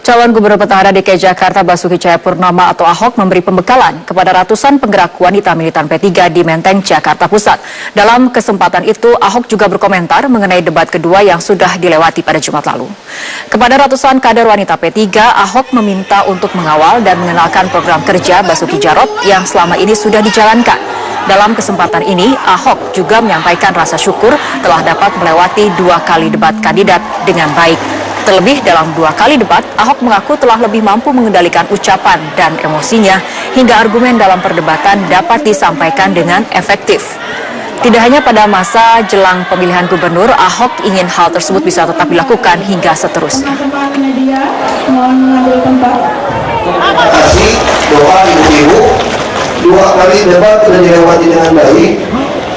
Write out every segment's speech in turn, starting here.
Calon Gubernur Petahana DKI Jakarta Basuki Cahayapurnama atau Ahok memberi pembekalan kepada ratusan penggerak wanita militan P3 di Menteng, Jakarta Pusat. Dalam kesempatan itu, Ahok juga berkomentar mengenai debat kedua yang sudah dilewati pada Jumat lalu. Kepada ratusan kader wanita P3, Ahok meminta untuk mengawal dan mengenalkan program kerja Basuki Jarot yang selama ini sudah dijalankan. Dalam kesempatan ini, Ahok juga menyampaikan rasa syukur telah dapat melewati 2 kali debat kandidat dengan baik. Terlebih dalam 2 kali debat, Ahok mengaku telah lebih mampu mengendalikan ucapan dan emosinya hingga argumen dalam perdebatan dapat disampaikan dengan efektif. Tidak hanya pada masa jelang pemilihan gubernur, Ahok ingin hal tersebut bisa tetap dilakukan hingga seterusnya. Kasih doa ibu-ibu, 2 kali debat sudah dilewati dengan baik.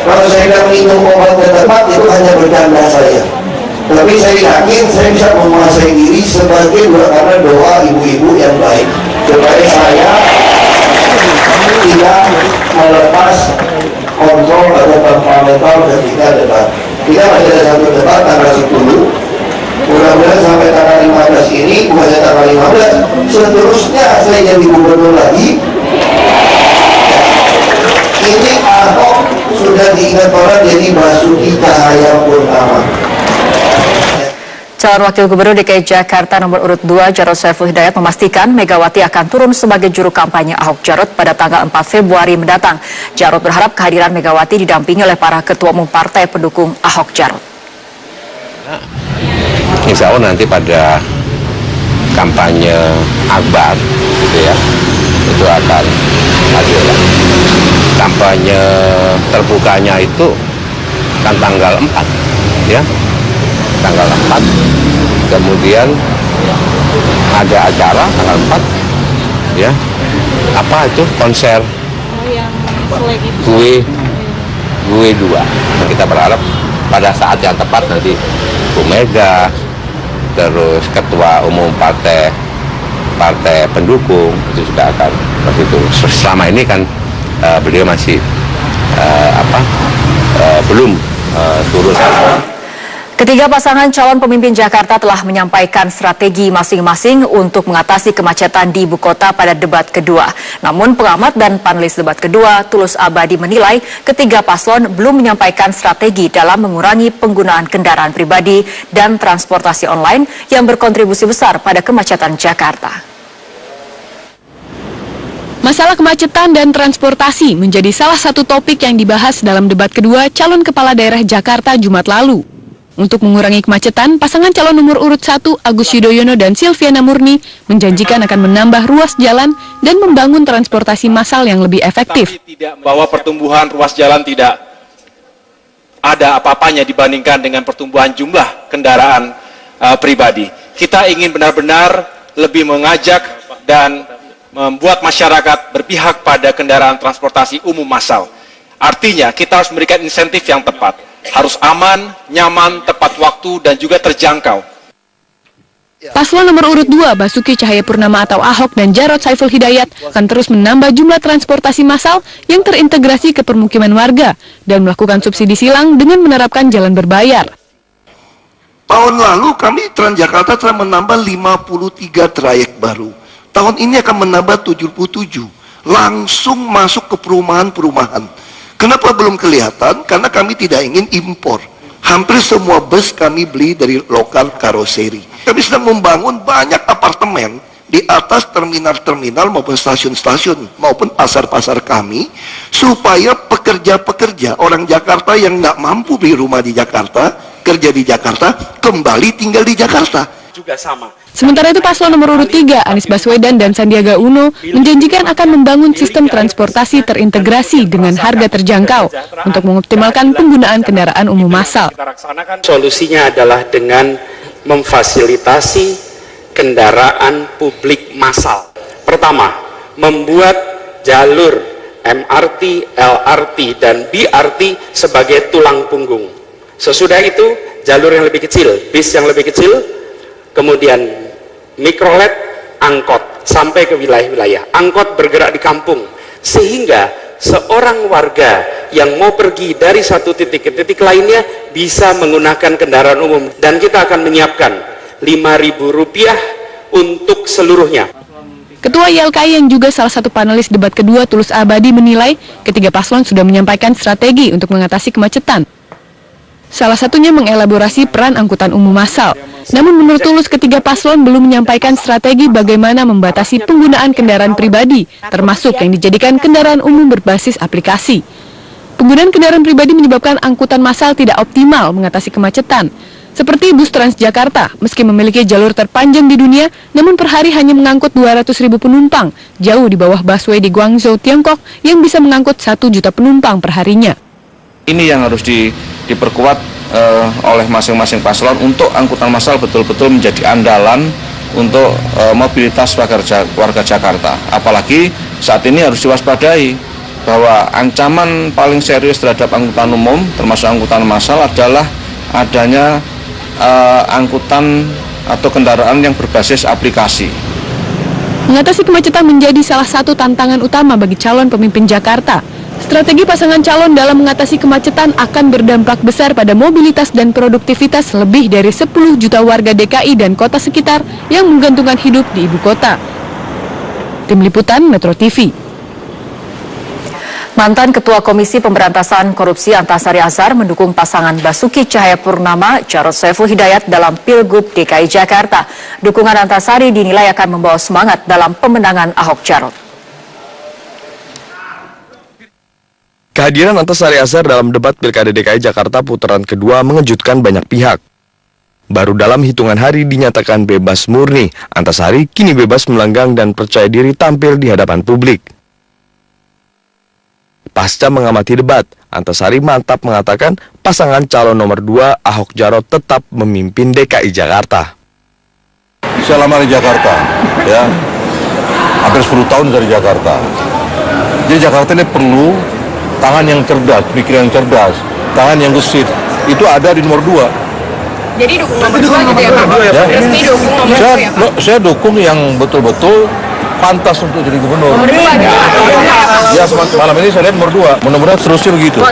Kalau saya tidak minum obat dan tepat, itu hanya bercanda saya. Tapi saya yakin saya bisa menguasai diri sebagai karena doa ibu-ibu yang baik, supaya saya tidak melepas kontrol atau mental ketika debat. Kita masih ada 1 debat tanggal 10. Mudah-mudahan sampai tanggal 15 ini, bukannya tanggal 15, seterusnya saya jadi gubernur lagi. Ini Ahok sudah diingat orang jadi Basuki Cahayapurnama. Calon Wakil Gubernur DKI Jakarta nomor urut 2 Jarod Saiful Hidayat memastikan Megawati akan turun sebagai juru kampanye Ahok Jarot pada tanggal 4 Februari mendatang. Jarod berharap kehadiran Megawati didampingi oleh para ketua umum partai pendukung Ahok Jarot. Insya Allah nanti pada kampanye akbar gitu ya, itu akan hadir. Kampanye terbukanya itu kan tanggal 4 ya. Tanggal 4, kemudian ada acara tanggal 4 ya, apa itu konser gue 2. Kita berharap pada saat yang tepat nanti Bu Mega, terus ketua umum partai pendukung itu juga akan seperti itu. Selama ini kan beliau masih belum turun. Ketiga pasangan calon pemimpin Jakarta telah menyampaikan strategi masing-masing untuk mengatasi kemacetan di ibu kota pada debat kedua. Namun pengamat dan panelis debat kedua, Tulus Abadi, menilai ketiga paslon belum menyampaikan strategi dalam mengurangi penggunaan kendaraan pribadi dan transportasi online yang berkontribusi besar pada kemacetan Jakarta. Masalah kemacetan dan transportasi menjadi salah satu topik yang dibahas dalam debat kedua calon kepala daerah Jakarta Jumat lalu. Untuk mengurangi kemacetan, pasangan calon nomor urut 1 Agus Yudhoyono dan Silviana Murni menjanjikan akan menambah ruas jalan dan membangun transportasi massal yang lebih efektif. Tapi tidak bahwa pertumbuhan ruas jalan tidak ada apa-apanya dibandingkan dengan pertumbuhan jumlah kendaraan pribadi. Kita ingin benar-benar lebih mengajak dan membuat masyarakat berpihak pada kendaraan transportasi umum massal. Artinya kita harus memberikan insentif yang tepat. Harus aman, nyaman, tepat waktu, dan juga terjangkau. Paslon nomor urut 2 Basuki Cahayapurnama atau Ahok dan Jarod Saiful Hidayat akan terus menambah jumlah transportasi massal yang terintegrasi ke permukiman warga dan melakukan subsidi silang dengan menerapkan jalan berbayar. Tahun lalu kami Transjakarta telah menambah 53 trayek baru. Tahun ini akan menambah 77. Langsung masuk ke perumahan-perumahan. Kenapa belum kelihatan? Karena kami tidak ingin impor. Hampir semua bus kami beli dari lokal karoseri. Kami sedang membangun banyak apartemen di atas terminal-terminal maupun stasiun-stasiun maupun pasar-pasar kami, supaya pekerja-pekerja orang Jakarta yang nggak mampu beli rumah di Jakarta, kerja di Jakarta, kembali tinggal di Jakarta. Juga sama. Sementara itu paslon nomor urut 3 Anies Baswedan dan Sandiaga Uno menjanjikan akan membangun sistem transportasi terintegrasi dengan harga terjangkau untuk mengoptimalkan penggunaan kendaraan umum massal. Solusinya adalah dengan memfasilitasi kendaraan publik massal. Pertama, membuat jalur MRT, LRT, dan BRT sebagai tulang punggung. Sesudah itu, jalur yang lebih kecil, bis yang lebih kecil, kemudian mikrolet, angkot sampai ke wilayah-wilayah. Angkot bergerak di kampung sehingga seorang warga yang mau pergi dari satu titik ke titik lainnya bisa menggunakan kendaraan umum. Dan kita akan menyiapkan Rp5.000 untuk seluruhnya. Ketua YLKI yang juga salah satu panelis debat kedua, Tulus Abadi, menilai ketiga paslon sudah menyampaikan strategi untuk mengatasi kemacetan. Salah satunya mengelaborasi peran angkutan umum massal. Namun menurut Tulus, ketiga paslon belum menyampaikan strategi bagaimana membatasi penggunaan kendaraan pribadi, termasuk yang dijadikan kendaraan umum berbasis aplikasi. Penggunaan kendaraan pribadi menyebabkan angkutan massal tidak optimal mengatasi kemacetan. Seperti bus Transjakarta, meski memiliki jalur terpanjang di dunia, namun per hari hanya mengangkut 200.000 penumpang, jauh di bawah busway di Guangzhou, Tiongkok, yang bisa mengangkut 1 juta penumpang per harinya. Ini yang harus diperkuat oleh masing-masing paslon untuk angkutan massal betul-betul menjadi andalan untuk mobilitas warga Jakarta. Apalagi saat ini harus diwaspadai bahwa ancaman paling serius terhadap angkutan umum, termasuk angkutan massal, adalah adanya angkutan atau kendaraan yang berbasis aplikasi. Mengatasi kemacetan menjadi salah satu tantangan utama bagi calon pemimpin Jakarta. Strategi pasangan calon dalam mengatasi kemacetan akan berdampak besar pada mobilitas dan produktivitas lebih dari 10 juta warga DKI dan kota sekitar yang menggantungkan hidup di ibu kota. Tim Liputan Metro TV. Mantan Ketua Komisi Pemberantasan Korupsi Antasari Azhar mendukung pasangan Basuki Cahayapurnama Jarod Saiful Hidayat dalam Pilgub DKI Jakarta. Dukungan Antasari dinilai akan membawa semangat dalam pemenangan Ahok Jarot. Kehadiran Antasari Azhar dalam debat Pilkada DKI Jakarta putaran kedua mengejutkan banyak pihak. Baru dalam hitungan hari dinyatakan bebas murni, Antasari kini bebas melanggang dan percaya diri tampil di hadapan publik. Pasca mengamati debat, Antasari mantap mengatakan pasangan calon nomor 2 Ahok Jarot tetap memimpin DKI Jakarta. Saya lama di Jakarta, ya, hampir 10 tahun dari Jakarta. Jadi Jakarta ini perlu tangan yang cerdas, pikiran yang cerdas, tangan yang gesit. Itu ada di nomor 2. Jadi dukung nomor 2 gitu ya Pak? Ya. Resmi dukung nomor 2 ya Pak? Saya dukung yang betul-betul pantas untuk jadi gubernur. Nomor 2 Ya, malam ini saya lihat nomor 2. Mudah-mudahan terusnya begitu.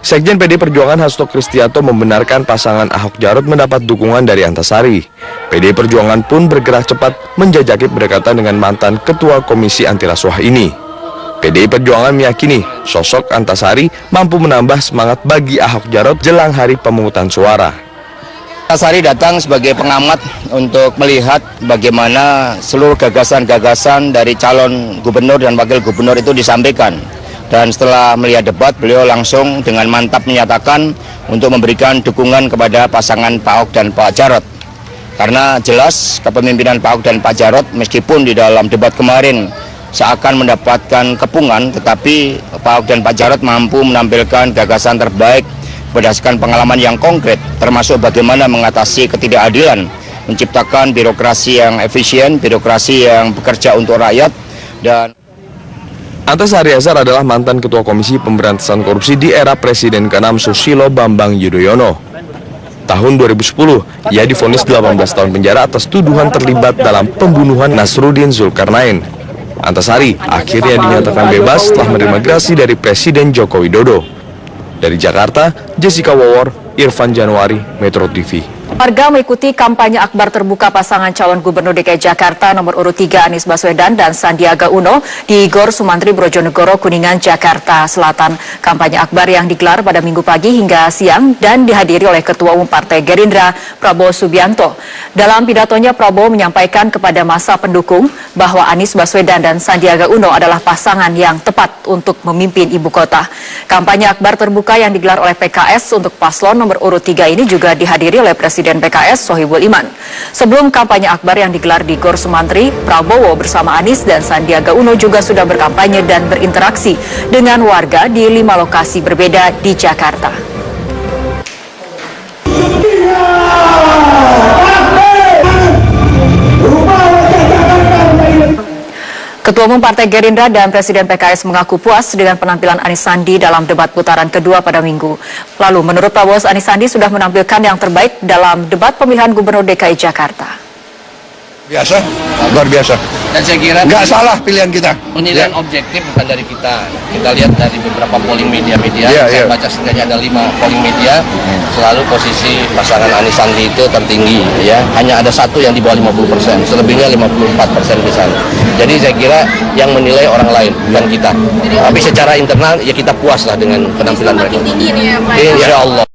Sekjen PD Perjuangan Hasto Kristianto membenarkan pasangan Ahok Jarot mendapat dukungan dari Antasari. PD Perjuangan pun bergerak cepat menjajaki berdekatan dengan mantan Ketua Komisi Anti Rasuah ini. PD Perjuangan meyakini sosok Antasari mampu menambah semangat bagi Ahok Jarot jelang hari pemungutan suara. Antasari datang sebagai pengamat untuk melihat bagaimana seluruh gagasan-gagasan dari calon gubernur dan wakil gubernur itu disampaikan. Dan setelah melihat debat, beliau langsung dengan mantap menyatakan untuk memberikan dukungan kepada pasangan Pak Ahok dan Pak Jarot. Karena jelas kepemimpinan Pak Ahok dan Pak Jarot meskipun di dalam debat kemarin seakan mendapatkan kepungan, tetapi Pak Ahok dan Pak Jarot mampu menampilkan gagasan terbaik berdasarkan pengalaman yang konkret, termasuk bagaimana mengatasi ketidakadilan, menciptakan birokrasi yang efisien, birokrasi yang bekerja untuk rakyat. Dan Antasari Azhar adalah mantan Ketua Komisi Pemberantasan Korupsi di era Presiden ke-6 Susilo Bambang Yudhoyono. Tahun 2010, ia divonis 18 tahun penjara atas tuduhan terlibat dalam pembunuhan Nasruddin Zulkarnain. Antasari akhirnya dinyatakan bebas setelah menerima gerasi dari Presiden Joko Widodo. Dari Jakarta, Jessica Wawor, Irfan Januari, Metro TV. Warga mengikuti kampanye akbar terbuka pasangan calon gubernur DKI Jakarta nomor urut 3 Anies Baswedan dan Sandiaga Uno di Gor Sumantri Brojonegoro, Kuningan, Jakarta Selatan. Kampanye akbar yang digelar pada Minggu pagi hingga siang dan dihadiri oleh Ketua Umum Partai Gerindra, Prabowo Subianto. Dalam pidatonya, Prabowo menyampaikan kepada massa pendukung bahwa Anies Baswedan dan Sandiaga Uno adalah pasangan yang tepat untuk memimpin ibu kota. Kampanye akbar terbuka yang digelar oleh PKS untuk paslon nomor urut 3 ini juga dihadiri oleh Presiden PKS Sohibul Iman. Sebelum kampanye akbar yang digelar di Gor Sumantri, Prabowo bersama Anies dan Sandiaga Uno juga sudah berkampanye dan berinteraksi dengan warga di 5 lokasi berbeda di Jakarta. Ketua Umum Partai Gerindra dan Presiden PKS mengaku puas dengan penampilan Anies Sandi dalam debat putaran kedua pada Minggu lalu. Menurut Prabowo, Anies Sandi sudah menampilkan yang terbaik dalam debat pemilihan Gubernur DKI Jakarta. Biasa, luar biasa. Dan saya kira Nggak salah pilihan kita. penilaian objektif bukan dari kita. Kita lihat dari beberapa polling media-media. Iya, Saya iya. baca setidaknya ada 5 polling media. Selalu posisi pasangan Anies Sandi itu tertinggi, ya. Hanya ada satu yang di bawah 50%, selebihnya 54% di sana. Jadi saya kira yang menilai orang lain, bukan kita. Tapi secara internal ya kita puas lah dengan penampilan mereka. Insya Allah.